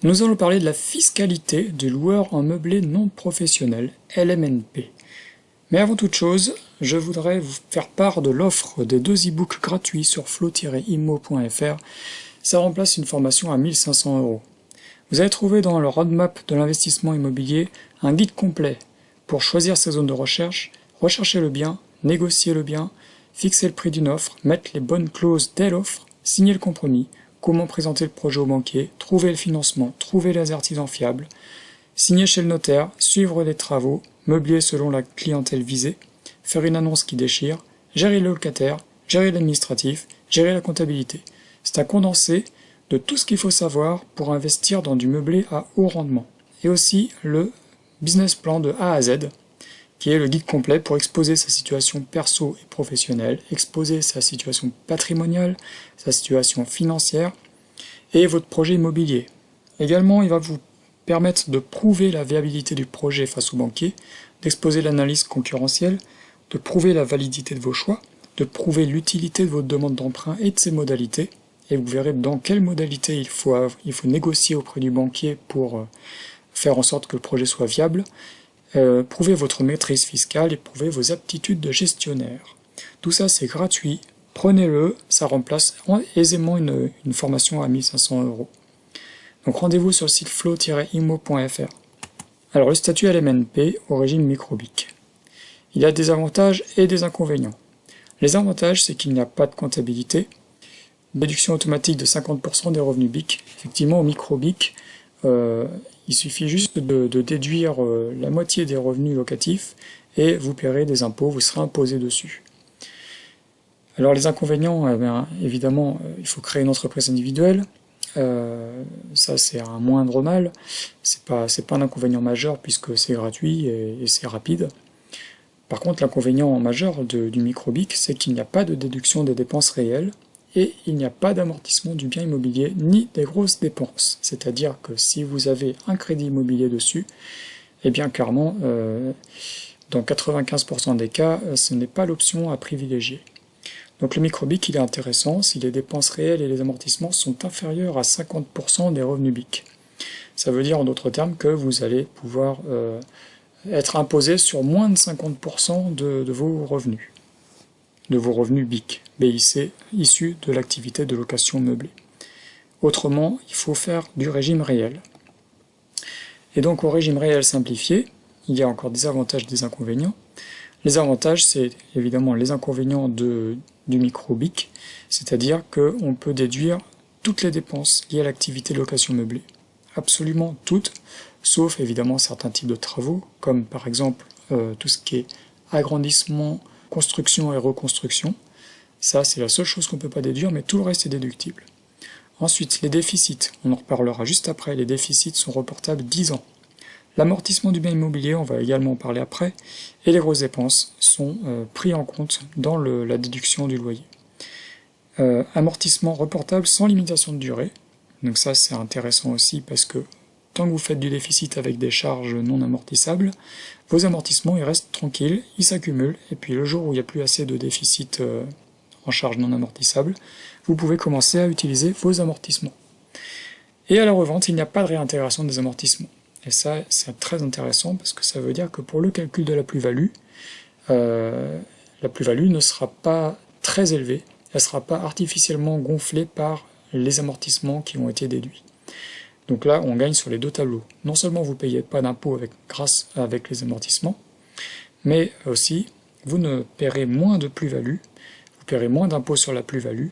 Nous allons parler de la fiscalité du loueur en meublé non professionnel, LMNP. Mais avant toute chose, je voudrais vous faire part de l'offre des 2 e-books gratuits sur flow-immo.fr. Ça remplace une formation à 1500 €. Vous allez trouver dans le roadmap de l'investissement immobilier un guide complet pour choisir sa zone de recherche, rechercher le bien, négocier le bien, fixer le prix d'une offre, mettre les bonnes clauses dès l'offre, signer le compromis, comment présenter le projet au banquier, trouver le financement, trouver les artisans fiables, signer chez le notaire, suivre les travaux, meubler selon la clientèle visée, faire une annonce qui déchire, gérer le locataire, gérer l'administratif, gérer la comptabilité. C'est un condensé de tout ce qu'il faut savoir pour investir dans du meublé à haut rendement. Et aussi le business plan de A à Z, qui est le guide complet pour exposer sa situation perso et professionnelle, exposer sa situation patrimoniale, sa situation financière et votre projet immobilier. Également, il va vous permettre de prouver la viabilité du projet face au banquier, d'exposer l'analyse concurrentielle, de prouver la validité de vos choix, de prouver l'utilité de votre demande d'emprunt et de ses modalités, et vous verrez dans quelles modalités il faut négocier auprès du banquier pour faire en sorte que le projet soit viable, prouver votre maîtrise fiscale et prouver vos aptitudes de gestionnaire. Tout ça c'est gratuit, prenez-le, ça remplace aisément une formation à 1500 €. Donc rendez-vous sur le site flow-immo.fr. Alors le statut LMNP au régime micro-BIC. Il y a des avantages et des inconvénients. Les avantages, c'est qu'il n'y a pas de comptabilité, déduction automatique de 50% des revenus BIC. Effectivement, au micro-BIC, il suffit juste de déduire la moitié des revenus locatifs et vous paierez des impôts, vous serez imposé dessus. Alors les inconvénients, évidemment, il faut créer une entreprise individuelle. Ça c'est un moindre mal, c'est pas un inconvénient majeur puisque c'est gratuit et c'est rapide. Par contre, l'inconvénient majeur du micro-BIC, c'est qu'il n'y a pas de déduction des dépenses réelles et il n'y a pas d'amortissement du bien immobilier ni des grosses dépenses. C'est-à-dire que si vous avez un crédit immobilier dessus, eh bien clairement, dans 95% des cas, ce n'est pas l'option à privilégier. Donc le micro-BIC, il est intéressant si les dépenses réelles et les amortissements sont inférieurs à 50% des revenus BIC. Ça veut dire en d'autres termes que vous allez pouvoir être imposé sur moins de 50% de vos revenus BIC, issus de l'activité de location meublée. Autrement, il faut faire du régime réel. Et donc au régime réel simplifié, il y a encore des avantages et des inconvénients. Les avantages, c'est évidemment les inconvénients du micro-BIC, c'est-à-dire qu'on peut déduire toutes les dépenses liées à l'activité de location meublée. Absolument toutes, sauf évidemment certains types de travaux, comme par exemple tout ce qui est agrandissement, construction et reconstruction. Ça, c'est la seule chose qu'on ne peut pas déduire, mais tout le reste est déductible. Ensuite, les déficits, on en reparlera juste après, les déficits sont reportables 10 ans. L'amortissement du bien immobilier, on va également en parler après, et les grosses dépenses sont pris en compte dans la déduction du loyer. Amortissement reportable sans limitation de durée, donc ça c'est intéressant aussi parce que tant que vous faites du déficit avec des charges non amortissables, vos amortissements ils restent tranquilles, ils s'accumulent, et puis le jour où il n'y a plus assez de déficit en charges non amortissables, vous pouvez commencer à utiliser vos amortissements. Et à la revente, il n'y a pas de réintégration des amortissements. Et ça, c'est très intéressant parce que ça veut dire que pour le calcul de la plus-value ne sera pas très élevée, elle ne sera pas artificiellement gonflée par les amortissements qui ont été déduits. Donc là, on gagne sur les deux tableaux. Non seulement vous ne payez pas d'impôts avec les amortissements, mais aussi vous ne paierez moins de plus-value, vous paierez moins d'impôts sur la plus-value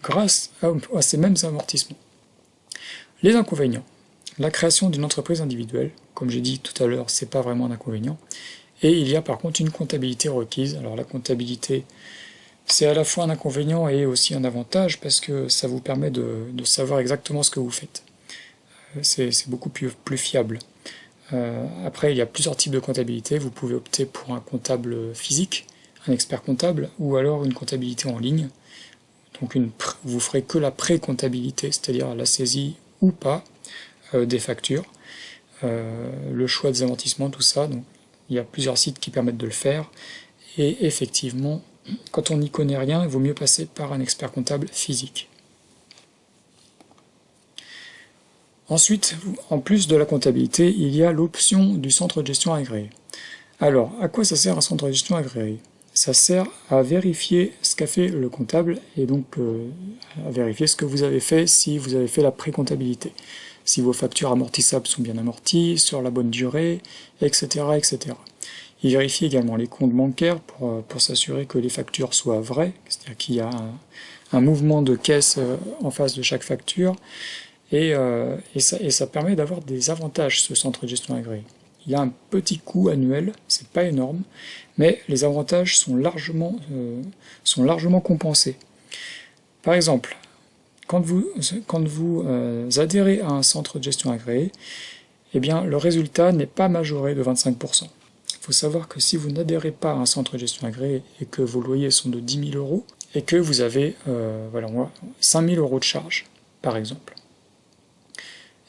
grâce à ces mêmes amortissements. Les inconvénients. La création d'une entreprise individuelle, comme j'ai dit tout à l'heure, c'est pas vraiment un inconvénient. Et il y a par contre une comptabilité requise. Alors la comptabilité, c'est à la fois un inconvénient et aussi un avantage parce que ça vous permet de savoir exactement ce que vous faites. C'est beaucoup plus fiable. Après, il y a plusieurs types de comptabilité. Vous pouvez opter pour un comptable physique, un expert comptable, ou alors une comptabilité en ligne. Donc vous ferez que la pré-comptabilité, c'est-à-dire la saisie ou pas des factures, le choix des amortissements, tout ça. Donc il y a plusieurs sites qui permettent de le faire. Et effectivement, quand on n'y connaît rien, il vaut mieux passer par un expert comptable physique. Ensuite, en plus de la comptabilité, il y a l'option du centre de gestion agréé. Alors, à quoi ça sert un centre de gestion agréé? Ça sert à vérifier ce qu'a fait le comptable et donc à vérifier ce que vous avez fait si vous avez fait la pré-comptabilité. Si vos factures amortissables sont bien amorties, sur la bonne durée, etc. etc. Il vérifie également les comptes bancaires pour s'assurer que les factures soient vraies, c'est-à-dire qu'il y a un mouvement de caisse en face de chaque facture, et ça permet d'avoir des avantages, ce centre de gestion agréé. Il y a un petit coût annuel, c'est pas énorme, mais les avantages sont largement compensés. Par exemple, quand vous adhérez à un centre de gestion agréé, eh bien, le résultat n'est pas majoré de 25%. Il faut savoir que si vous n'adhérez pas à un centre de gestion agréé et que vos loyers sont de 10 000 euros, et que vous avez 5 000 euros de charges, par exemple,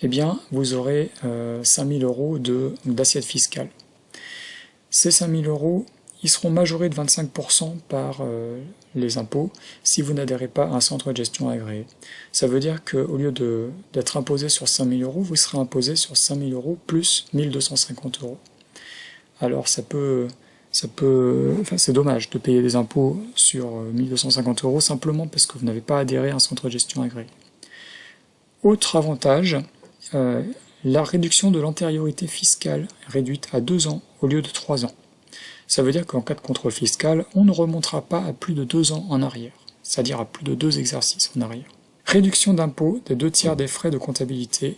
eh bien, vous aurez 5 000 euros d'assiette fiscale. Ces 5 000 euros, ils seront majorés de 25% par les impôts si vous n'adhérez pas à un centre de gestion agréé. Ça veut dire qu'au lieu d'être imposé sur 5 000 euros, vous serez imposé sur 5 000 euros plus 1 250 euros. Alors c'est dommage de payer des impôts sur 1 250 euros simplement parce que vous n'avez pas adhéré à un centre de gestion agréé. Autre avantage, la réduction de l'antériorité fiscale réduite à 2 ans au lieu de 3 ans. Ça veut dire qu'en cas de contrôle fiscal, on ne remontera pas à plus de 2 ans en arrière, c'est-à-dire à plus de 2 exercices en arrière. Réduction d'impôt des 2/3 des frais de comptabilité.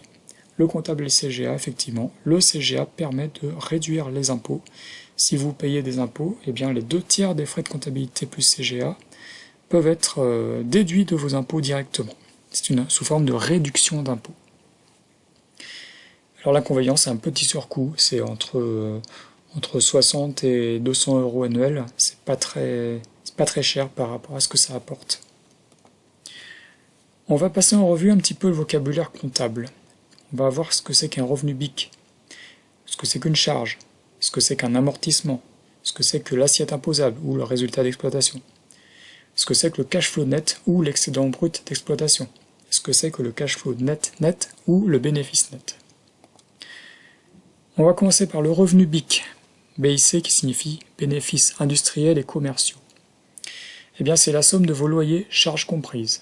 Le comptable et le CGA, effectivement, le CGA permet de réduire les impôts. Si vous payez des impôts, eh bien les 2/3 des frais de comptabilité plus CGA peuvent être déduits de vos impôts directement. C'est sous forme de réduction d'impôts. Alors l'inconvénient, c'est un petit surcoût, c'est entre 60 et 200 euros annuels, c'est pas très cher par rapport à ce que ça apporte. On va passer en revue un petit peu le vocabulaire comptable. On va voir ce que c'est qu'un revenu BIC, ce que c'est qu'une charge, ce que c'est qu'un amortissement, ce que c'est que l'assiette imposable ou le résultat d'exploitation, ce que c'est que le cash flow net ou l'excédent brut d'exploitation, ce que c'est que le cash flow net ou le bénéfice net. On va commencer par le revenu BIC, BIC qui signifie bénéfices industriels et commerciaux. Eh bien c'est la somme de vos loyers, charges comprises.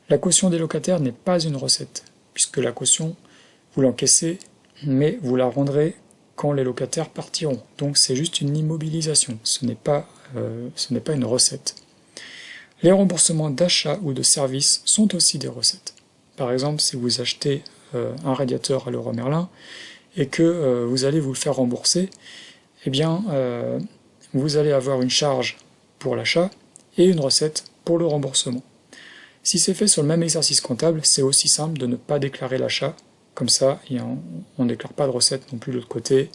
La caution des locataires n'est pas une recette, puisque la caution, vous l'encaissez, mais vous la rendrez quand les locataires partiront. Donc c'est juste une immobilisation, ce n'est pas une recette. Les remboursements d'achat ou de services sont aussi des recettes. Par exemple, si vous achetez un radiateur à Leroy Merlin et que vous allez vous le faire rembourser, eh bien vous allez avoir une charge pour l'achat et une recette pour le remboursement. Si c'est fait sur le même exercice comptable, c'est aussi simple de ne pas déclarer l'achat. Comme ça, on ne déclare pas de recette non plus de l'autre côté.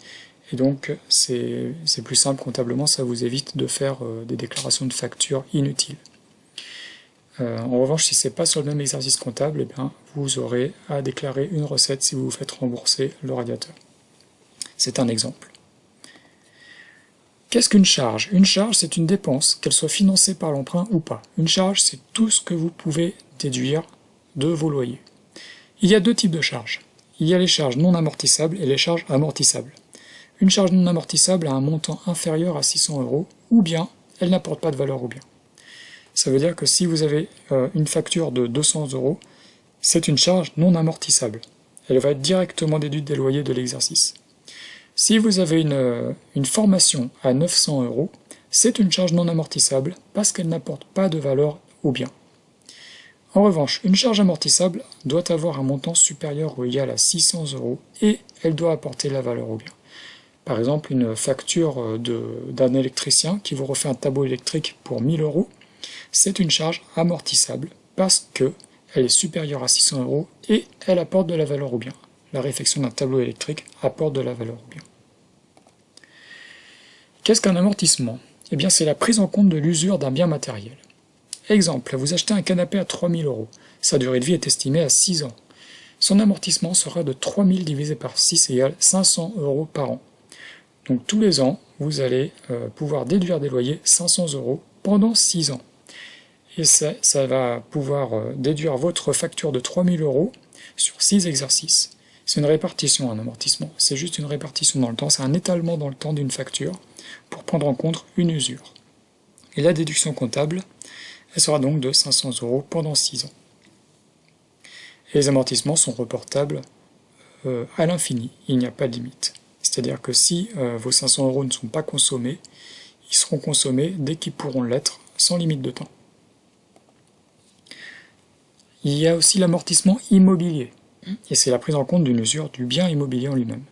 Et donc, c'est plus simple comptablement, ça vous évite de faire des déclarations de factures inutiles. En revanche, si c'est pas sur le même exercice comptable, eh bien, vous aurez à déclarer une recette si vous vous faites rembourser le radiateur. C'est un exemple. Qu'est-ce qu'une charge? Une charge, c'est une dépense, qu'elle soit financée par l'emprunt ou pas. Une charge, c'est tout ce que vous pouvez déduire de vos loyers. Il y a deux types de charges. Il y a les charges non amortissables et les charges amortissables. Une charge non amortissable a un montant inférieur à 600 euros, ou bien elle n'apporte pas de valeur au bien. Ça veut dire que si vous avez une facture de 200 euros, c'est une charge non amortissable. Elle va être directement déduite des loyers de l'exercice. Si vous avez une formation à 900 euros, c'est une charge non amortissable parce qu'elle n'apporte pas de valeur au bien. En revanche, une charge amortissable doit avoir un montant supérieur ou égal à 600 euros et elle doit apporter la valeur au bien. Par exemple, une facture d'un électricien qui vous refait un tableau électrique pour 1000 euros, c'est une charge amortissable parce qu'elle est supérieure à 600 euros et elle apporte de la valeur au bien. La réfection d'un tableau électrique apporte de la valeur au bien. Qu'est-ce qu'un amortissement? Eh bien, c'est la prise en compte de l'usure d'un bien matériel. Exemple, vous achetez un canapé à 3000 euros. Sa durée de vie est estimée à 6 ans. Son amortissement sera de 3000 divisé par 6 égale 500 euros par an. Donc tous les ans, vous allez pouvoir déduire des loyers 500 euros pendant 6 ans. Et ça va pouvoir déduire votre facture de 3000 euros sur 6 exercices. C'est une répartition, un amortissement. C'est juste une répartition dans le temps, c'est un étalement dans le temps d'une facture pour prendre en compte une usure. Et la déduction comptable, elle sera donc de 500 € pendant 6 ans. Et les amortissements sont reportables à l'infini, il n'y a pas de limite. C'est-à-dire que si vos 500 € ne sont pas consommés, ils seront consommés dès qu'ils pourront l'être, sans limite de temps. Il y a aussi l'amortissement immobilier, et c'est la prise en compte d'une usure du bien immobilier en lui-même.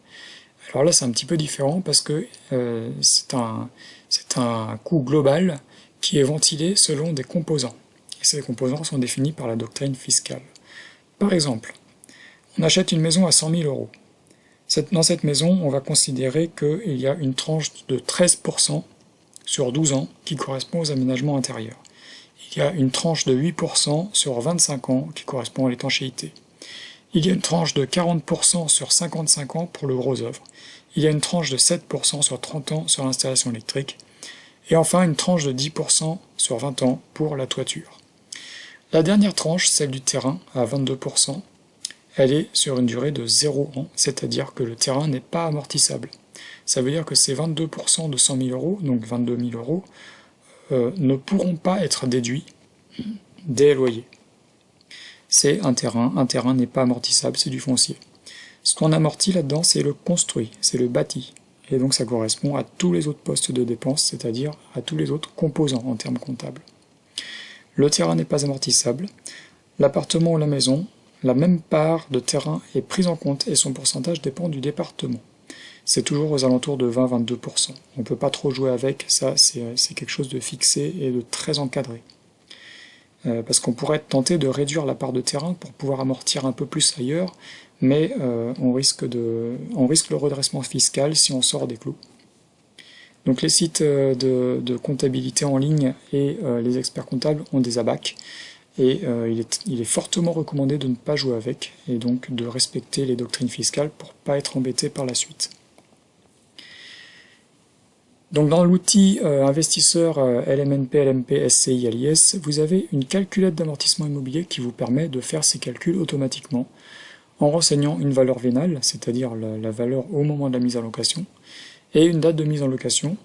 Alors là, c'est un petit peu différent parce que c'est un coût global qui est ventilé selon des composants. Et ces composants sont définis par la doctrine fiscale. Par exemple, on achète une maison à 100 000 €. Dans cette maison, on va considérer qu'il y a une tranche de 13% sur 12 ans qui correspond aux aménagements intérieurs. Il y a une tranche de 8% sur 25 ans qui correspond à l'étanchéité. Il y a une tranche de 40% sur 55 ans pour le gros œuvre. Il y a une tranche de 7% sur 30 ans sur l'installation électrique. Et enfin une tranche de 10% sur 20 ans pour la toiture. La dernière tranche, celle du terrain, à 22%, elle est sur une durée de 0 ans, c'est-à-dire que le terrain n'est pas amortissable. Ça veut dire que ces 22% de 100 000 €, donc 22 000 €, ne pourront pas être déduits des loyers. C'est un terrain n'est pas amortissable, c'est du foncier. Ce qu'on amortit là-dedans, c'est le construit, c'est le bâti. Et donc ça correspond à tous les autres postes de dépenses, c'est-à-dire à tous les autres composants en termes comptables. Le terrain n'est pas amortissable. L'appartement ou la maison, la même part de terrain est prise en compte et son pourcentage dépend du département. C'est toujours aux alentours de 20-22%. On ne peut pas trop jouer avec, ça c'est quelque chose de fixé et de très encadré. Parce qu'on pourrait être tenté de réduire la part de terrain pour pouvoir amortir un peu plus ailleurs, mais on risque le redressement fiscal si on sort des clous. Donc les sites de comptabilité en ligne et les experts comptables ont des ABAC, et il est fortement recommandé de ne pas jouer avec, et donc de respecter les doctrines fiscales pour ne pas être embêté par la suite. Donc dans l'outil investisseur LMNP, LMP, SCI, LIS, vous avez une calculette d'amortissement immobilier qui vous permet de faire ces calculs automatiquement en renseignant une valeur vénale, c'est-à-dire la valeur au moment de la mise en location, et une date de mise en location,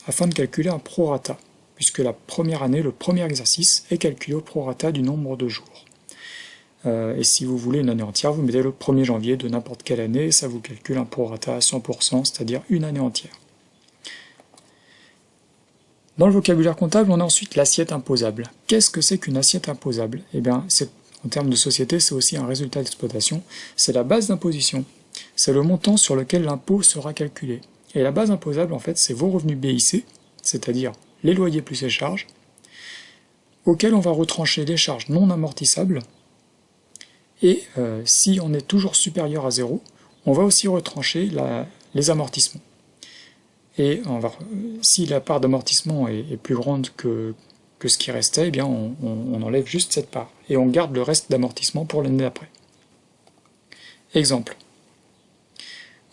afin de calculer un prorata, puisque la première année, le premier exercice, est calculé au prorata du nombre de jours. Et si vous voulez une année entière, vous mettez le 1er janvier de n'importe quelle année, et ça vous calcule un prorata à 100%, c'est-à-dire une année entière. Dans le vocabulaire comptable, on a ensuite l'assiette imposable. Qu'est-ce que c'est qu'une assiette imposable? Eh bien, en termes de société, c'est aussi un résultat d'exploitation. C'est la base d'imposition. C'est le montant sur lequel l'impôt sera calculé. Et la base imposable, en fait, c'est vos revenus BIC, c'est-à-dire les loyers plus les charges, auxquels on va retrancher les charges non amortissables. Et si on est toujours supérieur à 0, on va aussi retrancher les amortissements. Et si la part d'amortissement est plus grande que ce qui restait, eh bien on enlève juste cette part, et on garde le reste d'amortissement pour l'année d'après. Exemple.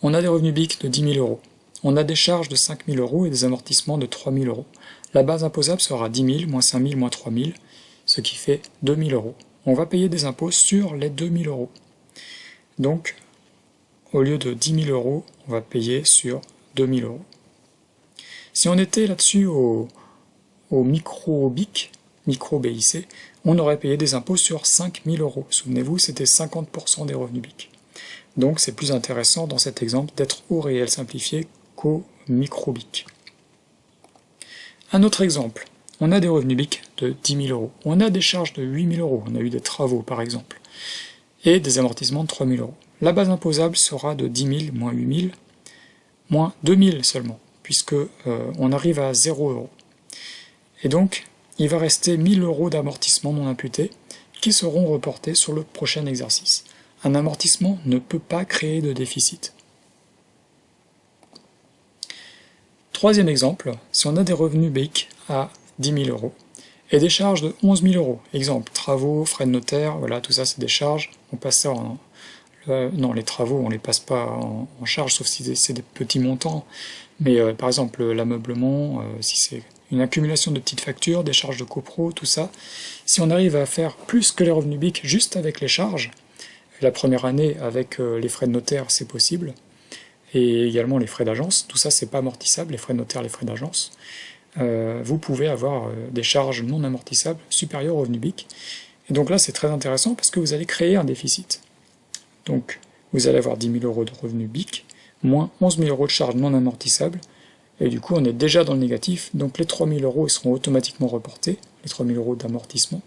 On a des revenus BIC de 10 000 €. On a des charges de 5 000 € et des amortissements de 3 000 €. La base imposable sera 10 000, moins 5 000, moins 3 000, ce qui fait 2 000 €. On va payer des impôts sur les 2 000 €. Donc, au lieu de 10 000 €, on va payer sur 2 000 €. Si on était là-dessus au micro-BIC, micro-BIC, on aurait payé des impôts sur 5 000 €. Souvenez-vous, c'était 50% des revenus BIC. Donc c'est plus intéressant dans cet exemple d'être au réel simplifié qu'au micro-BIC. Un autre exemple, on a des revenus BIC de 10 000 €. On a des charges de 8 000 €. On a eu des travaux par exemple. Et des amortissements de 3 000 €. La base imposable sera de 10 000 moins 8 000 moins 2 000 seulement, puisque on arrive à 0 €. Et donc, il va rester 1 000 € d'amortissement non imputés qui seront reportés sur le prochain exercice. Un amortissement ne peut pas créer de déficit. Troisième exemple, si on a des revenus BIC à 10 000 € et des charges de 11 000 €, exemple, travaux, frais de notaire, voilà, tout ça c'est des charges, on passe ça en... non, les travaux, on les passe pas en charge, sauf si c'est des petits montants, mais par exemple, l'ameublement, si c'est une accumulation de petites factures, des charges de copro, tout ça, si on arrive à faire plus que les revenus BIC juste avec les charges, La première année, avec les frais de notaire, c'est possible, et également les frais d'agence. Tout ça, c'est pas amortissable, les frais de notaire, les frais d'agence. Vous pouvez avoir des charges non amortissables supérieures au revenu BIC. Et donc là, c'est très intéressant parce que vous allez créer un déficit. Donc, vous allez avoir 10 000 euros de revenus BIC, moins 11 000 euros de charges non amortissables, et du coup, on est déjà dans le négatif, donc les 3 000 euros seront automatiquement reportés, les 3 000 euros d'amortissement,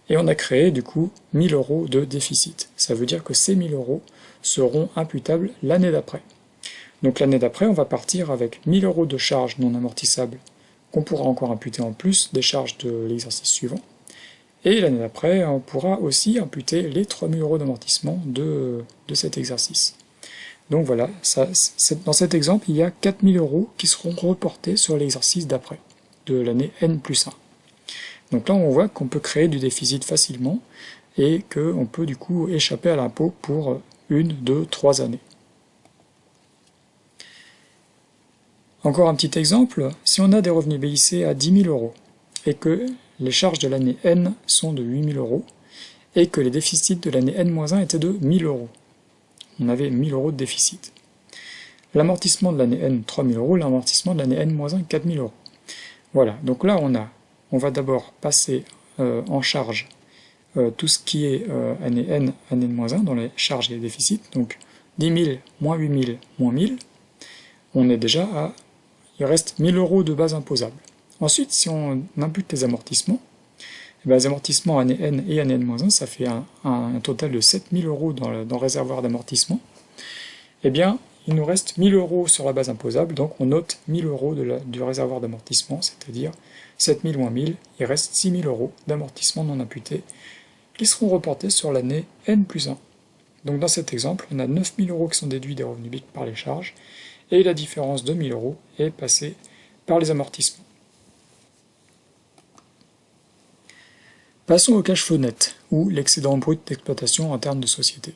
et on a créé du coup 1 000 euros de déficit. Ça veut dire que ces 1 000 euros seront imputables l'année d'après. Donc l'année d'après, on va partir avec 1 000 euros de charges non amortissables qu'on pourra encore imputer en plus des charges de l'exercice suivant. Et l'année d'après, on pourra aussi imputer les 3 000 euros d'amortissement de cet exercice. Donc voilà, dans cet exemple, il y a 4 000 euros qui seront reportés sur l'exercice d'après, de l'année N+1. Donc là, on voit qu'on peut créer du déficit facilement et qu'on peut du coup échapper à l'impôt pour 1, 2, 3 années. Encore un petit exemple, si on a des revenus BIC à 10 000 euros et que les charges de l'année N sont de 8 000 euros et que les déficits de l'année N-1 étaient de 1 000 euros. On avait 1 000 euros de déficit. L'amortissement de l'année N, 3 000 euros, l'amortissement de l'année N-1, 4 000 euros. Voilà, donc là on va d'abord passer en charge tout ce qui est année N, année N-1 dans les charges et les déficits, donc 10 000 moins 8 000 moins 1 000, on est déjà à, il reste 1 000 euros de base imposable. Ensuite, si on impute les amortissements, et bien les amortissements année N et année N-1, ça fait un total de 7 000 euros dans le réservoir d'amortissement. Eh bien, il nous reste 1 000 euros sur la base imposable, donc on note 1 000 euros du réservoir d'amortissement, c'est-à-dire 7 000 moins 1 000, il reste 6 000 euros d'amortissement non imputé, qui seront reportés sur l'année N+1. Donc dans cet exemple, on a 9 000 euros qui sont déduits des revenus BIC par les charges, et la différence de 1 000 euros est passée par les amortissements. Passons au cash flow net, ou l'excédent brut d'exploitation en termes de société.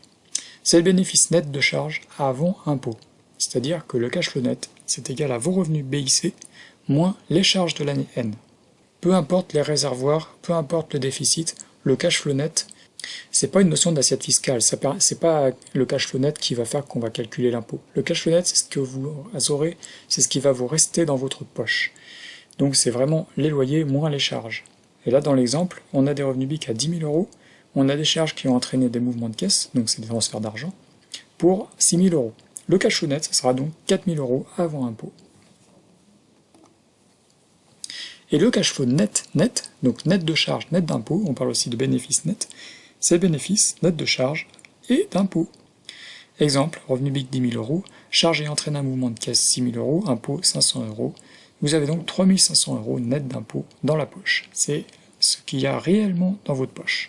C'est le bénéfice net de charge avant impôt. C'est-à-dire que le cash flow net, c'est égal à vos revenus BIC moins les charges de l'année N. Peu importe les réservoirs, peu importe le déficit, le cash flow net, c'est pas une notion d'assiette fiscale, c'est pas le cash flow net qui va faire qu'on va calculer l'impôt. Le cash flow net, c'est ce que vous aurez, c'est ce qui va vous rester dans votre poche. Donc c'est vraiment les loyers moins les charges. Et là, dans l'exemple, on a des revenus BIC à 10 000 euros, on a des charges qui ont entraîné des mouvements de caisse, donc c'est des transferts d'argent, pour 6 000 euros. Le cash flow net, ça sera donc 4 000 euros avant impôt. Et le cash flow net, donc net de charges, net d'impôt, on parle aussi de bénéfice net, c'est bénéfice net de charges et d'impôt. Exemple, revenu BIC 10 000 euros, charge et entraîne un mouvement de caisse 6 000 euros, impôt 500 euros. Vous avez donc 3 500 euros net d'impôt dans la poche. C'est ce qu'il y a réellement dans votre poche.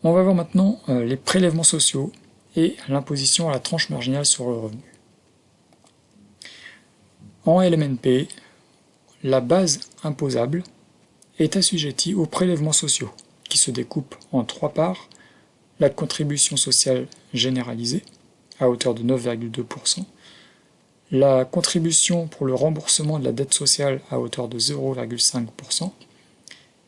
On va voir maintenant les prélèvements sociaux et l'imposition à la tranche marginale sur le revenu. En LMNP, la base imposable est assujettie aux prélèvements sociaux, qui se découpent en 3 parts. La contribution sociale généralisée, à hauteur de 9,2%, la contribution pour le remboursement de la dette sociale à hauteur de 0,5%,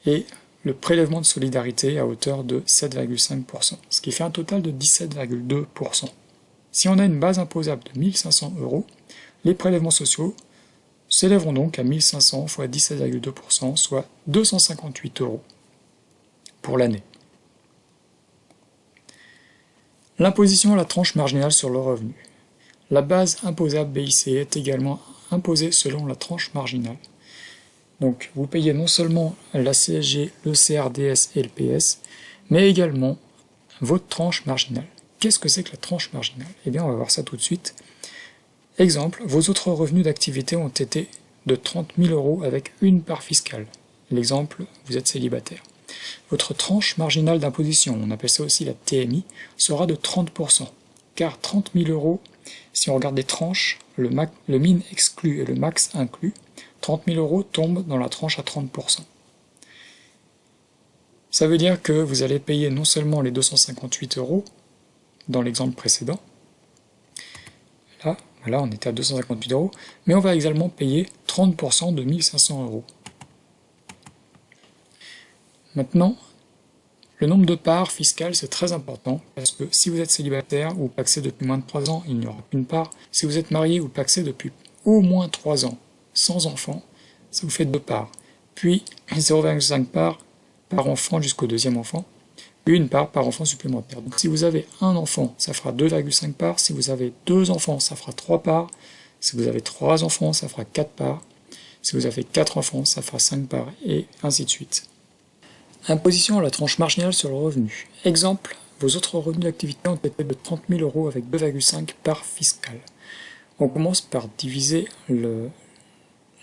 et le prélèvement de solidarité à hauteur de 7,5%, ce qui fait un total de 17,2%. Si on a une base imposable de 1 500 euros, les prélèvements sociaux s'élèveront donc à 1 500 fois 17,2%, soit 258 euros pour l'année. L'imposition à la tranche marginale sur le revenu. La base imposable BIC est également imposée selon la tranche marginale. Donc vous payez non seulement la CSG, le CRDS et le PS, mais également votre tranche marginale. Qu'est-ce que c'est que la tranche marginale? Eh bien on va voir ça tout de suite. Exemple, vos autres revenus d'activité ont été de 30 000 euros avec une part fiscale. L'exemple, vous êtes célibataire. Votre tranche marginale d'imposition, on appelle ça aussi la TMI, sera de 30%, car 30 000 euros, si on regarde les tranches, le min exclu et le max inclus, 30 000 euros tombent dans la tranche à 30%. Ça veut dire que vous allez payer non seulement les 258 euros, dans l'exemple précédent, là, on était à 258 euros, mais on va également payer 30% de 1 500 euros. Maintenant, Le nombre de parts fiscales, c'est très important, parce que si vous êtes célibataire ou pacsé depuis moins de 3 ans, il n'y aura qu'une part. Si vous êtes marié ou pacsé depuis au moins 3 ans, sans enfant, ça vous fait 2 parts. Puis 0,5 parts par enfant jusqu'au deuxième enfant, puis une part par enfant supplémentaire. Donc si vous avez un enfant, ça fera 2,5 parts. Si vous avez 2 enfants, ça fera 3 parts. Si vous avez 3 enfants, ça fera 4 parts. Si vous avez 4 enfants, ça fera 5 parts, et ainsi de suite. Imposition à la tranche marginale sur le revenu. Exemple, vos autres revenus d'activité ont été de 30 000 € avec 2,5 parts fiscales. On commence par diviser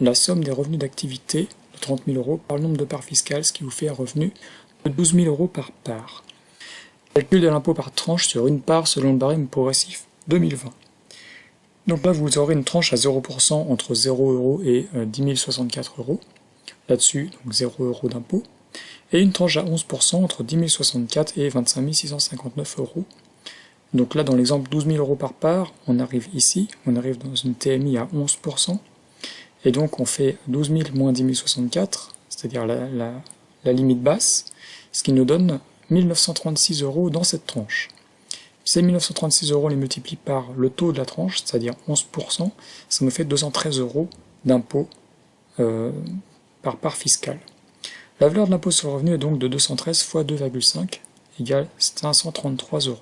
la somme des revenus d'activité de 30 000 € par le nombre de parts fiscales, ce qui vous fait un revenu de 12 000 € par part. Calcul de l'impôt par tranche sur une part selon le barème progressif 2020. Donc là, vous aurez une tranche à 0% entre 0 € et 10 064 €. Là-dessus, donc 0 € d'impôt. Et une tranche à 11% entre 10 064 et 25 659 €. Donc là, dans l'exemple 12 000 € par part, on arrive ici, on arrive dans une TMI à 11%, et donc on fait 12 000 moins 10 064, c'est-à-dire la limite basse, ce qui nous donne 1 936 € dans cette tranche. Ces 1 936 € on les multiplie par le taux de la tranche, c'est-à-dire 11%, ça nous fait 213 € d'impôt par part fiscale. La valeur de l'impôt sur le revenu est donc de 213 fois 2,5 égale 533 €.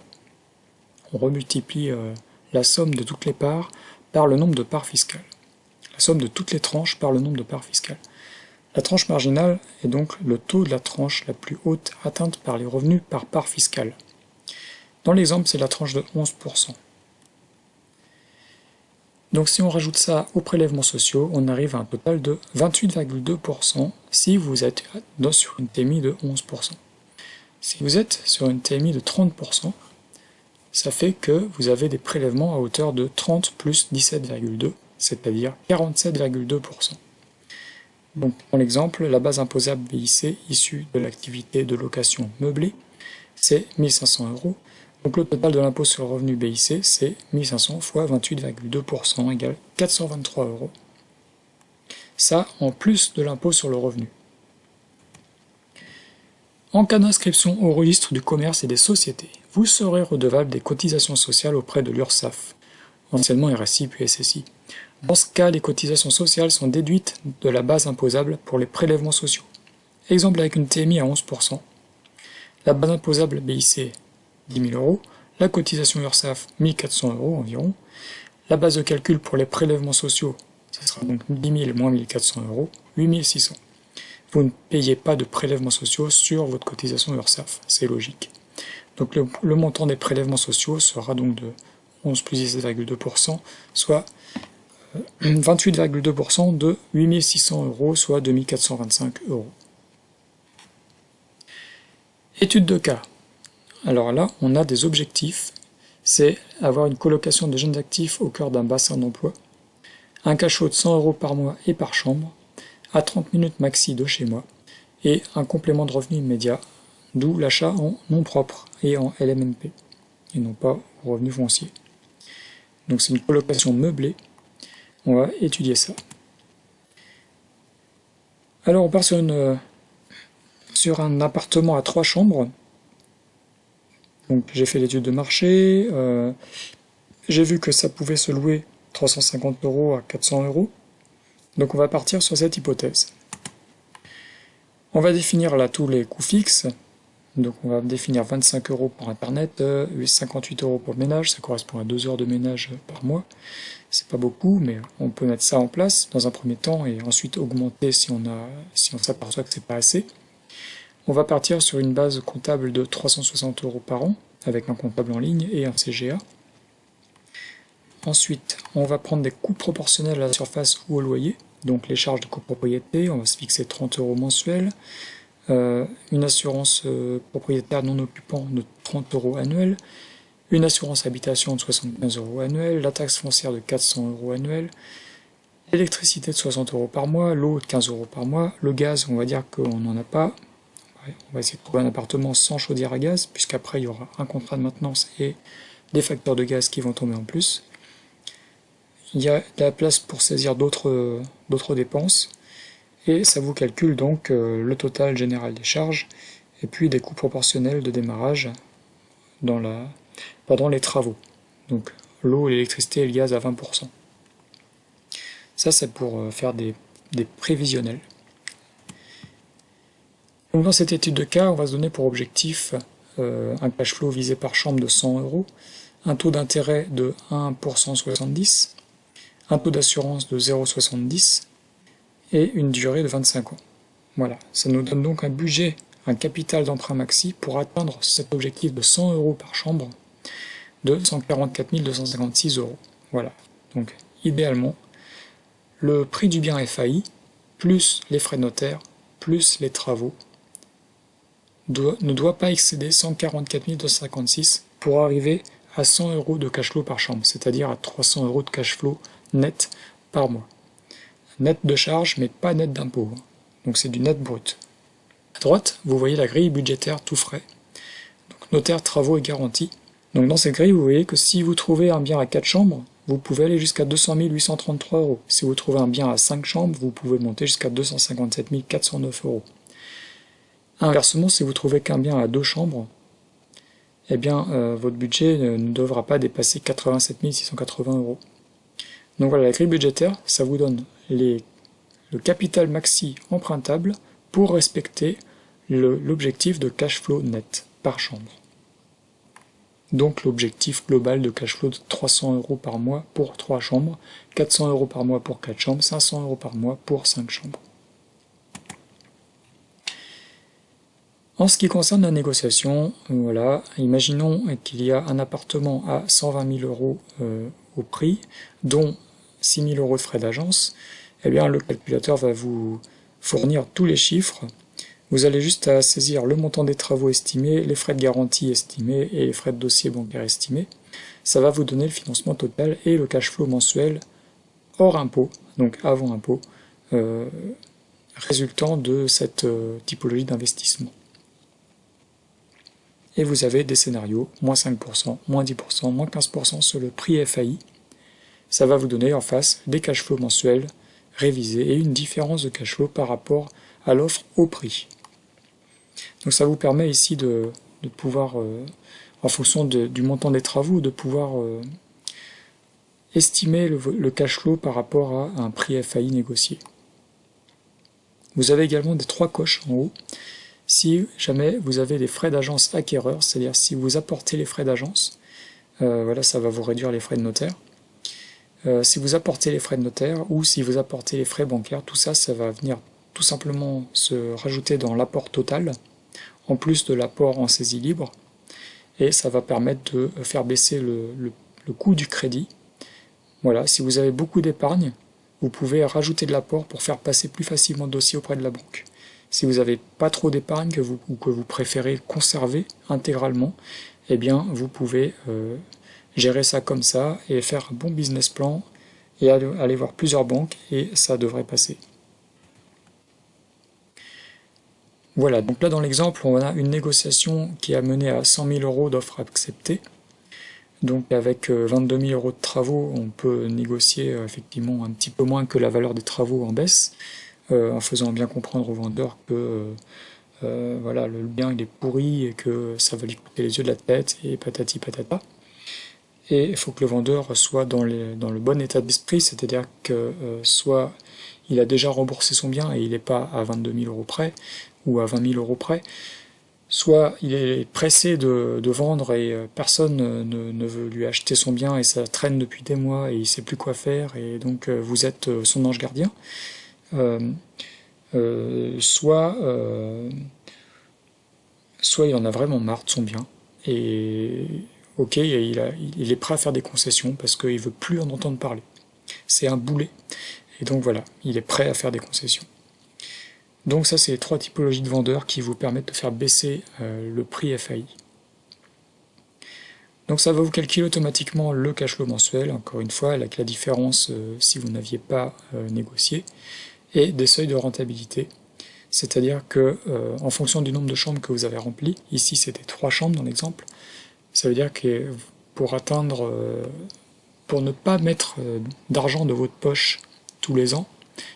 On remultiplie la somme de toutes les parts par le nombre de parts fiscales. La somme de toutes les tranches par le nombre de parts fiscales. La tranche marginale est donc le taux de la tranche la plus haute atteinte par les revenus par part fiscale. Dans l'exemple, c'est la tranche de 11%. Donc si on rajoute ça aux prélèvements sociaux, on arrive à un total de 28,2% si vous êtes sur une TMI de 11%. Si vous êtes sur une TMI de 30%, ça fait que vous avez des prélèvements à hauteur de 30 plus 17,2, c'est-à-dire 47,2%. Donc dans l'exemple, la base imposable BIC issue de l'activité de location meublée, c'est 1 500 €. Donc le total de l'impôt sur le revenu BIC, c'est 1 500 fois 28,2% égale 423 €. Ça, en plus de l'impôt sur le revenu. En cas d'inscription au registre du commerce et des sociétés, vous serez redevable des cotisations sociales auprès de l'URSSAF, anciennement RSI puis SSI. Dans ce cas, les cotisations sociales sont déduites de la base imposable pour les prélèvements sociaux. Exemple avec une TMI à 11%, la base imposable BIC 10 000 €, la cotisation URSSAF 1 400 € environ, la base de calcul pour les prélèvements sociaux, ce sera donc 10 000 moins 1 400 €, 8 600. Vous ne payez pas de prélèvements sociaux sur votre cotisation URSSAF, c'est logique. Donc le montant des prélèvements sociaux sera donc de 11 plus 17,2%, soit 28,2% de 8 600 €, soit 2 425 €. Étude de cas. Alors là, on a des objectifs, c'est avoir une colocation de jeunes actifs au cœur d'un bassin d'emploi, un cachot de 100 € par mois et par chambre, à 30 minutes maxi de chez moi, et un complément de revenu immédiat, d'où l'achat en nom propre et en LMNP, et non pas au revenu foncier. Donc c'est une colocation meublée, on va étudier ça. Alors on part sur un appartement à 3 chambres. Donc j'ai fait l'étude de marché, j'ai vu que ça pouvait se louer 350 € à 400 €. Donc on va partir sur cette hypothèse. On va définir là tous les coûts fixes. Donc on va définir 25 € pour internet, 58 € pour le ménage, ça correspond à 2 heures de ménage par mois. C'est pas beaucoup, mais on peut mettre ça en place dans un premier temps et ensuite augmenter si on s'aperçoit que c'est pas assez. On va partir sur une base comptable de 360 € par an, avec un comptable en ligne et un CGA. Ensuite, on va prendre des coûts proportionnels à la surface ou au loyer, donc les charges de copropriété, on va se fixer 30 € mensuels, une assurance propriétaire non occupant de 30 € annuels, une assurance habitation de 75 € annuels, la taxe foncière de 400 € annuels, l'électricité de 60 € par mois, l'eau de 15 € par mois, le gaz, on va dire qu'on n'en a pas. On va essayer de trouver un appartement sans chaudière à gaz, puisqu'après il y aura un contrat de maintenance et des facteurs de gaz qui vont tomber en plus. Il y a de la place pour saisir d'autres dépenses, et ça vous calcule donc le total général des charges, et puis des coûts proportionnels de démarrage pendant les travaux. Donc l'eau, l'électricité et le gaz à 20%. Ça, c'est pour faire des prévisionnels. Donc dans cette étude de cas, on va se donner pour objectif un cash flow visé par chambre de 100 €, un taux d'intérêt de 1,70 %, un taux d'assurance de 0,70 et une durée de 25 ans. Voilà, ça nous donne donc un budget, un capital d'emprunt maxi pour atteindre cet objectif de 100 € par chambre de 144 256 €. Voilà, donc idéalement, le prix du bien FAI, plus les frais de notaire, plus les travaux, ne doit pas excéder 144 256 pour arriver à 100 € de cash flow par chambre, c'est-à-dire à 300 € de cash flow net par mois. Net de charge, mais pas net d'impôt. Donc c'est du net brut. À droite, vous voyez la grille budgétaire tout frais. Donc notaire, travaux et garantie. Donc dans cette grille, vous voyez que si vous trouvez un bien à 4 chambres, vous pouvez aller jusqu'à 200 833 €. Si vous trouvez un bien à 5 chambres, vous pouvez monter jusqu'à 257 409 €. Inversement, si vous trouvez qu'un bien à 2 chambres, eh bien votre budget ne devra pas dépasser 87 680 €. Donc voilà, la grille budgétaire, ça vous donne le capital maxi empruntable pour respecter l'objectif de cash flow net par chambre. Donc l'objectif global de cash flow de 300 € par mois pour 3 chambres, 400 € par mois pour 4 chambres, 500 € par mois pour 5 chambres. En ce qui concerne la négociation, voilà, imaginons qu'il y a un appartement à 120 000 € au prix, dont 6 000 € de frais d'agence. Eh bien, le calculateur va vous fournir tous les chiffres. Vous allez juste à saisir le montant des travaux estimés, les frais de garantie estimés et les frais de dossier bancaire estimés. Ça va vous donner le financement total et le cash flow mensuel hors impôt, donc avant impôt, résultant de cette typologie d'investissement. Et vous avez des scénarios, moins 5%, moins 10%, moins 15% sur le prix FAI. Ça va vous donner en face des cash flows mensuels révisés et une différence de cash flow par rapport à l'offre au prix. Donc ça vous permet ici de pouvoir, en fonction du montant des travaux, de pouvoir estimer le cash flow par rapport à un prix FAI négocié. Vous avez également des 3 coches en haut. Si jamais vous avez des frais d'agence acquéreurs, c'est-à-dire si vous apportez les frais d'agence, voilà, ça va vous réduire les frais de notaire. Si vous apportez les frais de notaire ou si vous apportez les frais bancaires, tout ça, ça va venir tout simplement se rajouter dans l'apport total, en plus de l'apport en saisie libre, et ça va permettre de faire baisser le coût du crédit. Voilà, si vous avez beaucoup d'épargne, vous pouvez rajouter de l'apport pour faire passer plus facilement le dossier auprès de la banque. Si vous n'avez pas trop d'épargne ou que vous préférez conserver intégralement, eh bien vous pouvez gérer ça comme ça et faire un bon business plan et aller voir plusieurs banques et ça devrait passer. Voilà, donc là dans l'exemple, on a une négociation qui a mené à 100 000 € d'offres acceptées. Donc avec 22 000 € de travaux, on peut négocier effectivement un petit peu moins que la valeur des travaux en baisse, en faisant bien comprendre au vendeur que voilà, le bien il est pourri et que ça va lui coûter les yeux de la tête et patati patata. Et il faut que le vendeur soit dans le bon état d'esprit, c'est-à-dire que soit il a déjà remboursé son bien et il n'est pas à 22 000 € près, ou à 20 000 € près, soit il est pressé de vendre et personne ne veut lui acheter son bien et ça traîne depuis des mois et il ne sait plus quoi faire et donc vous êtes son ange gardien. Soit il en a vraiment marre de son bien et ok, il est prêt à faire des concessions parce qu'il veut plus en entendre parler. C'est un boulet et donc voilà, il est prêt à faire des concessions. Donc ça, c'est les 3 typologies de vendeurs qui vous permettent de faire baisser le prix FAI. Donc ça va vous calculer automatiquement le cash flow mensuel, encore une fois, avec la différence si vous n'aviez pas négocié, et des seuils de rentabilité. C'est-à-dire que en fonction du nombre de chambres que vous avez remplies, ici c'était 3 chambres dans l'exemple, ça veut dire que pour ne pas mettre d'argent de votre poche tous les ans,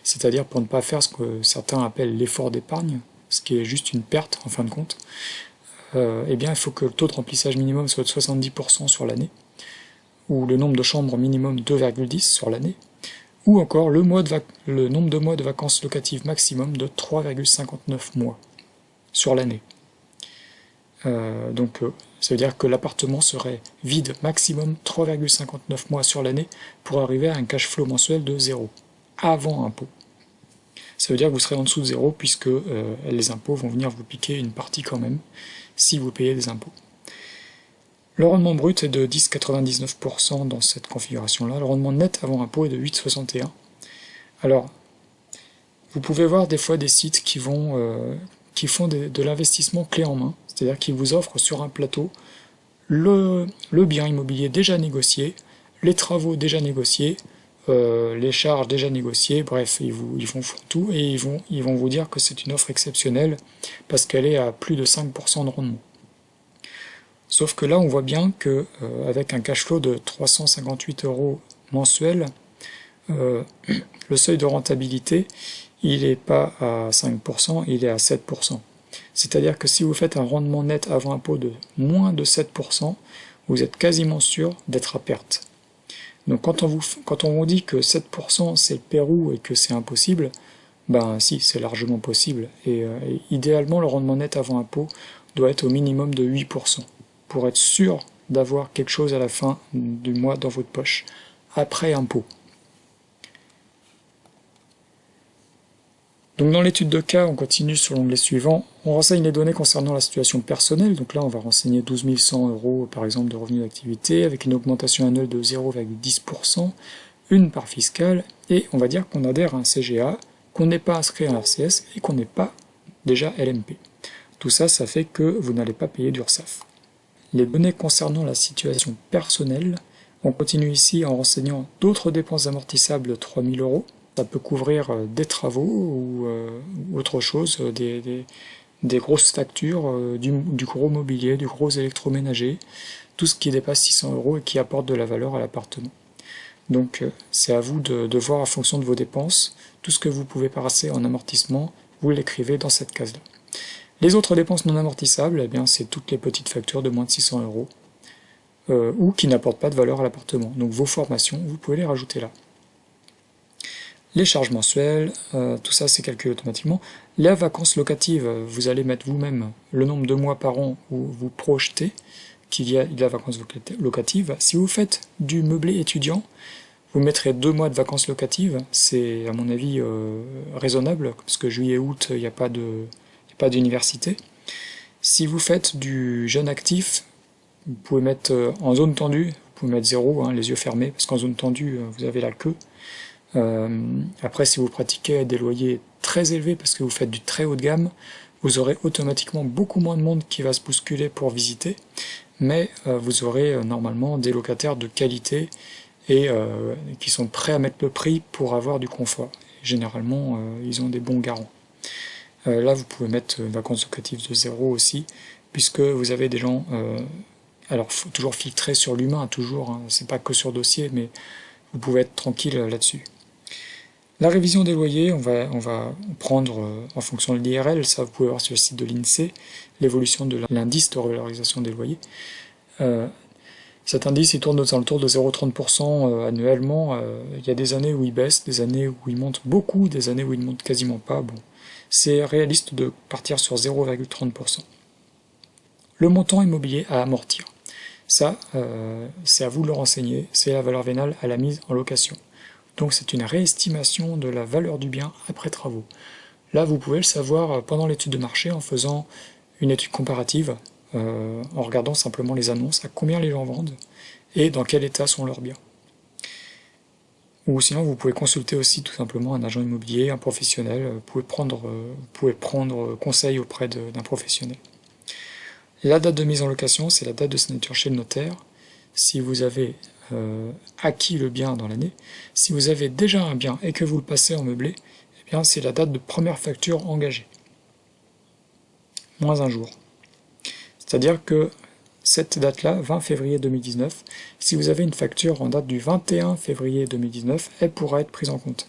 c'est-à-dire pour ne pas faire ce que certains appellent l'effort d'épargne, ce qui est juste une perte en fin de compte, eh bien il faut que le taux de remplissage minimum soit de 70% sur l'année, ou le nombre de chambres minimum 2,10 sur l'année, ou encore le nombre de mois de vacances locatives maximum de 3,59 mois sur l'année. Ça veut dire que l'appartement serait vide maximum 3,59 mois sur l'année pour arriver à un cash flow mensuel de 0, avant impôt. Ça veut dire que vous serez en dessous de 0 puisque les impôts vont venir vous piquer une partie quand même, si vous payez des impôts. Le rendement brut est de 10,99% dans cette configuration-là. Le rendement net avant impôt est de 8,61%. Alors, vous pouvez voir des fois des sites qui font de l'investissement clé en main, c'est-à-dire qu'ils vous offrent sur un plateau le bien immobilier déjà négocié, les travaux déjà négociés, les charges déjà négociées, bref, ils font tout et ils vont vous dire que c'est une offre exceptionnelle parce qu'elle est à plus de 5% de rendement. Sauf que là, on voit bien que avec un cash flow de 358 € mensuel, le seuil de rentabilité, il n'est pas à 5%, il est à 7%. C'est-à-dire que si vous faites un rendement net avant impôt de moins de 7%, vous êtes quasiment sûr d'être à perte. Donc quand on vous dit que 7% c'est le Pérou et que c'est impossible, ben si, c'est largement possible. Et idéalement, le rendement net avant impôt doit être au minimum de 8%, pour être sûr d'avoir quelque chose à la fin du mois dans votre poche, après impôt. Donc dans l'étude de cas, on continue sur l'onglet suivant, on renseigne les données concernant la situation personnelle, donc là on va renseigner 12 100 € par exemple de revenus d'activité, avec une augmentation annuelle de 0,10%, une part fiscale, et on va dire qu'on adhère à un CGA, qu'on n'est pas inscrit à un RCS et qu'on n'est pas déjà LMP. Tout ça, ça fait que vous n'allez pas payer d'URSSAF. Les données concernant la situation personnelle, on continue ici en renseignant d'autres dépenses amortissables de 3 000 €. Ça peut couvrir des travaux ou autre chose, des grosses factures, du gros mobilier, du gros électroménager, tout ce qui dépasse 600 € et qui apporte de la valeur à l'appartement. Donc c'est à vous de voir en fonction de vos dépenses, tout ce que vous pouvez passer en amortissement, vous l'écrivez dans cette case-là. Les autres dépenses non amortissables, eh bien c'est toutes les petites factures de moins de 600 € ou qui n'apportent pas de valeur à l'appartement. Donc vos formations, vous pouvez les rajouter là. Les charges mensuelles, tout ça c'est calculé automatiquement. Les vacances locatives, vous allez mettre vous-même le nombre de mois par an où vous projetez qu'il y a de la vacance locative. Si vous faites du meublé étudiant, vous mettrez 2 mois de vacances locatives, c'est à mon avis raisonnable, parce que juillet-août, il n'y a pas d'université. Si vous faites du jeune actif, vous pouvez mettre en zone tendue, vous pouvez mettre 0, les yeux fermés, parce qu'en zone tendue, vous avez la queue. Après, si vous pratiquez des loyers très élevés, parce que vous faites du très haut de gamme, vous aurez automatiquement beaucoup moins de monde qui va se bousculer pour visiter, mais vous aurez normalement des locataires de qualité et qui sont prêts à mettre le prix pour avoir du confort. Généralement, ils ont des bons garants. Là, vous pouvez mettre vacances locatives de 0 aussi, puisque vous avez des gens... alors, il faut toujours filtrer sur l'humain, toujours, c'est pas que sur dossier, mais vous pouvez être tranquille là-dessus. La révision des loyers, on va prendre en fonction de l'IRL, ça vous pouvez voir sur le site de l'INSEE, l'évolution de l'indice de revalorisation des loyers. Cet indice il tourne aux alentours de 0,30% annuellement. Il y a des années où il baisse, des années où il monte beaucoup, des années où il ne monte quasiment pas. Bon, c'est réaliste de partir sur 0,30%. Le montant immobilier à amortir, ça, c'est à vous de le renseigner, c'est la valeur vénale à la mise en location. Donc c'est une réestimation de la valeur du bien après travaux. Là, vous pouvez le savoir pendant l'étude de marché en faisant une étude comparative, en regardant simplement les annonces, à combien les gens vendent et dans quel état sont leurs biens. Ou sinon, vous pouvez consulter aussi tout simplement un agent immobilier, un professionnel, vous pouvez prendre conseil auprès d'un professionnel. La date de mise en location, c'est la date de signature chez le notaire. Si vous avez acquis le bien dans l'année, si vous avez déjà un bien et que vous le passez en meublé, eh bien c'est la date de première facture engagée. Moins un jour. C'est-à-dire que cette date-là, 20 février 2019, si vous avez une facture en date du 21 février 2019, elle pourra être prise en compte.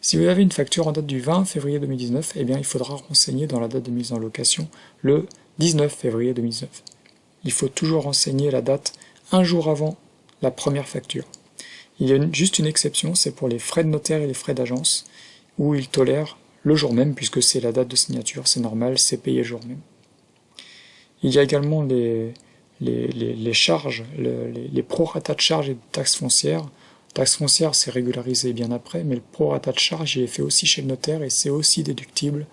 Si vous avez une facture en date du 20 février 2019, eh bien il faudra renseigner dans la date de mise en location le 19 février 2019. Il faut toujours renseigner la date un jour avant la première facture. Il y a juste une exception, c'est pour les frais de notaire et les frais d'agence, où ils tolèrent le jour même, puisque c'est la date de signature, c'est normal, c'est payé le jour même. Il y a également les charges, les prorata de charges et de taxes foncières. Taxes foncières, c'est régularisé bien après, mais le prorata de charges, il est fait aussi chez le notaire et c'est aussi déductible,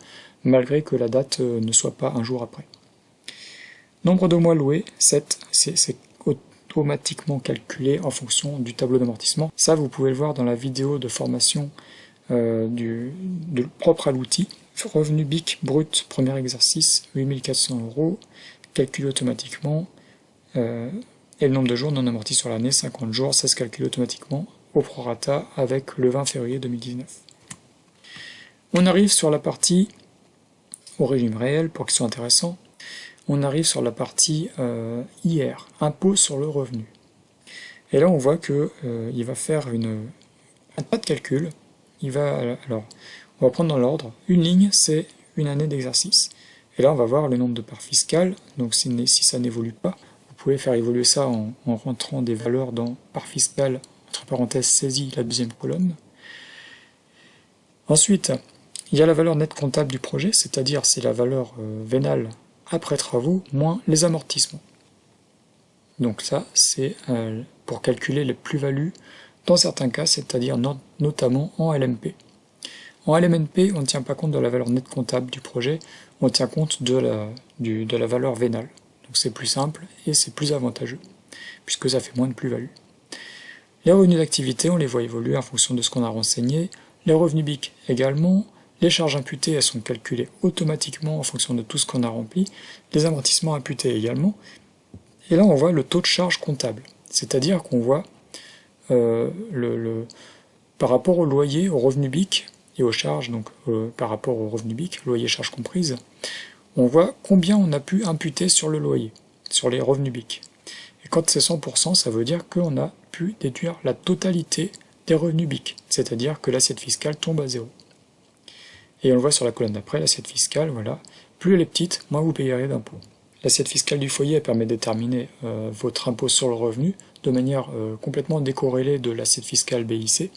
malgré que la date ne soit pas un jour après. Nombre de mois loués, 7, c'est automatiquement calculé en fonction du tableau d'amortissement. Ça, vous pouvez le voir dans la vidéo de formation propre à l'outil. Revenu BIC brut, premier exercice, 8400 €, calculé automatiquement, et le nombre de jours non amortis sur l'année, 50 jours, ça se calcule automatiquement au prorata avec le 20 février 2019. On arrive sur la partie au régime réel, pour qu'il soit intéressant. On arrive sur la partie IR, impôt sur le revenu. Et là, on voit que il va faire un tas de calculs. Alors, on va prendre dans l'ordre. Une ligne, c'est une année d'exercice. Et là, on va voir le nombre de parts fiscales. Donc, si ça n'évolue pas, vous pouvez faire évoluer ça en rentrant des valeurs dans part fiscale, entre parenthèses, saisie, la deuxième colonne. Ensuite, il y a la valeur nette comptable du projet, c'est-à-dire c'est la valeur vénale après travaux moins les amortissements. Donc ça, c'est pour calculer les plus-values dans certains cas, c'est-à-dire notamment en LMP. En LMNP, on ne tient pas compte de la valeur nette comptable du projet, on tient compte de la valeur vénale. Donc c'est plus simple et c'est plus avantageux, puisque ça fait moins de plus-value. Les revenus d'activité, on les voit évoluer en fonction de ce qu'on a renseigné. Les revenus BIC également. Les charges imputées, elles sont calculées automatiquement en fonction de tout ce qu'on a rempli. Les amortissements imputés également. Et là, on voit le taux de charge comptable. C'est-à-dire qu'on voit par rapport au loyer, au revenu BIC et aux charges, donc par rapport au revenu BIC, loyer charges comprises, on voit combien on a pu imputer sur le loyer, sur les revenus BIC. Et quand c'est 100%, ça veut dire qu'on a pu déduire la totalité des revenus BIC, c'est-à-dire que l'assiette fiscale tombe à 0. Et on le voit sur la colonne d'après, l'assiette fiscale, voilà. Plus elle est petite, moins vous payerez d'impôts. L'assiette fiscale du foyer elle permet de déterminer votre impôt sur le revenu de manière complètement décorrélée de l'assiette fiscale BIC.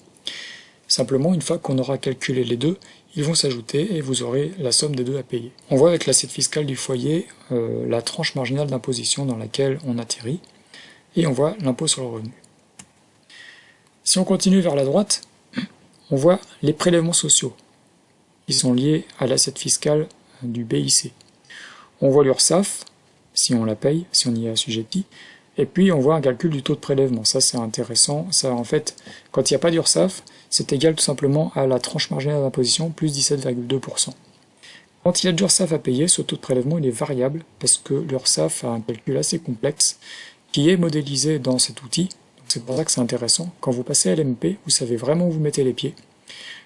Simplement, une fois qu'on aura calculé les deux, ils vont s'ajouter et vous aurez la somme des deux à payer. On voit avec l'assiette fiscale du foyer la tranche marginale d'imposition dans laquelle on atterrit, et on voit l'impôt sur le revenu. Si on continue vers la droite, on voit les prélèvements sociaux. Ils sont liés à l'assiette fiscale du BIC. On voit l'URSSAF, si on la paye, si on y est assujetti, et puis on voit un calcul du taux de prélèvement. Ça c'est intéressant. Ça, en fait, quand il n'y a pas d'URSSAF, c'est égal tout simplement à la tranche marginale d'imposition plus 17,2%. Quand il y a de l'URSSAF à payer, ce taux de prélèvement il est variable parce que l'URSSAF a un calcul assez complexe qui est modélisé dans cet outil. C'est pour ça que c'est intéressant. Quand vous passez à l'MP, vous savez vraiment où vous mettez les pieds.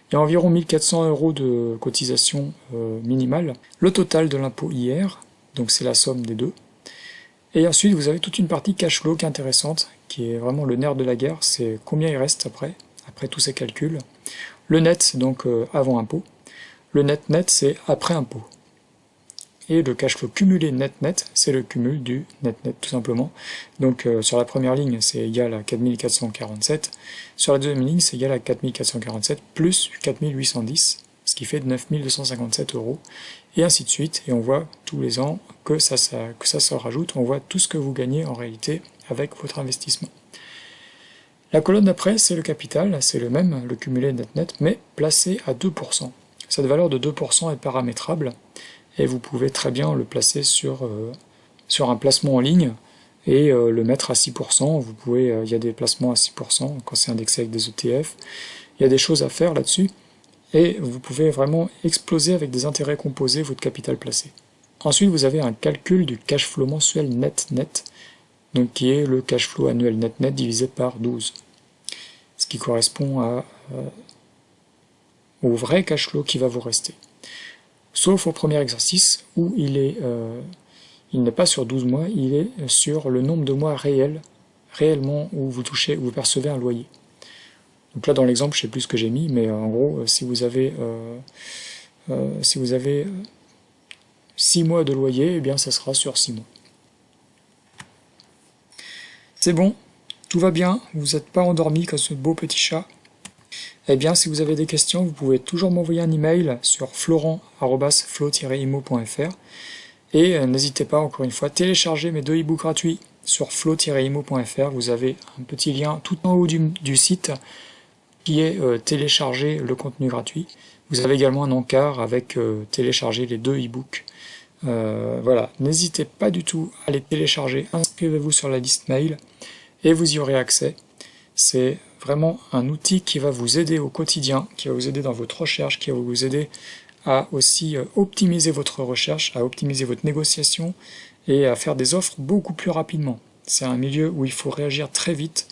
Il y a environ 1400 € de cotisation minimale. Le total de l'impôt IR, donc c'est la somme des deux. Et ensuite, vous avez toute une partie cash flow qui est intéressante, qui est vraiment le nerf de la guerre, c'est combien il reste après tous ces calculs. Le net, c'est donc avant impôt. Le net, c'est après impôt. Et le cash flow cumulé net, c'est le cumul du net tout simplement. Donc sur la première ligne, c'est égal à 4447. Sur la deuxième ligne, c'est égal à 4447 plus 4810, ce qui fait 9257 €. Et ainsi de suite. Et on voit tous les ans que ça se rajoute. On voit tout ce que vous gagnez en réalité avec votre investissement. La colonne d'après, c'est le capital, c'est le même, le cumulé net, mais placé à 2%. Cette valeur de 2% est paramétrable. Et vous pouvez très bien le placer sur un placement en ligne et le mettre à 6%. Vous pouvez, il y a des placements à 6% quand c'est indexé avec des ETF. Il y a des choses à faire là-dessus et vous pouvez vraiment exploser avec des intérêts composés votre capital placé. Ensuite, vous avez un calcul du cash flow mensuel net, donc qui est le cash flow annuel net divisé par 12, ce qui correspond au vrai cash flow qui va vous rester. Sauf au premier exercice où il n'est pas sur 12 mois, il est sur le nombre de mois réellement où vous percevez un loyer. Donc là dans l'exemple je sais plus ce que j'ai mis, mais en gros si vous avez 6 mois de loyer, eh bien ça sera sur 6 mois. C'est bon, tout va bien, vous n'êtes pas endormi comme ce beau petit chat. Eh bien, si vous avez des questions, vous pouvez toujours m'envoyer un email sur florent@flo-imo.fr et n'hésitez pas, encore une fois, télécharger mes 2 e-books gratuits sur flo-imo.fr. Vous avez un petit lien tout en haut du site qui est télécharger le contenu gratuit. Vous avez également un encart avec télécharger les 2 e-books. Voilà, n'hésitez pas du tout à les télécharger, inscrivez-vous sur la liste mail et vous y aurez accès. C'est vraiment un outil qui va vous aider au quotidien, qui va vous aider dans votre recherche, qui va vous aider à aussi optimiser votre recherche, à optimiser votre négociation et à faire des offres beaucoup plus rapidement. C'est un milieu où il faut réagir très vite.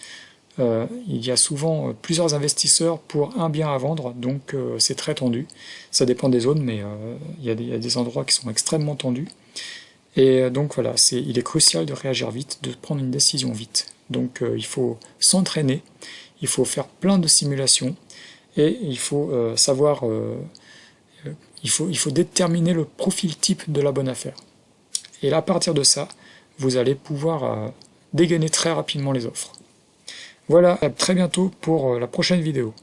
Il y a souvent plusieurs investisseurs pour un bien à vendre, donc c'est très tendu. Ça dépend des zones, mais il y a des endroits qui sont extrêmement tendus. Et donc voilà, il est crucial de réagir vite, de prendre une décision vite. Donc il faut s'entraîner, il faut faire plein de simulations, et il faut il faut déterminer le profil type de la bonne affaire. Et là, à partir de ça, vous allez pouvoir dégainer très rapidement les offres. Voilà, à très bientôt pour la prochaine vidéo.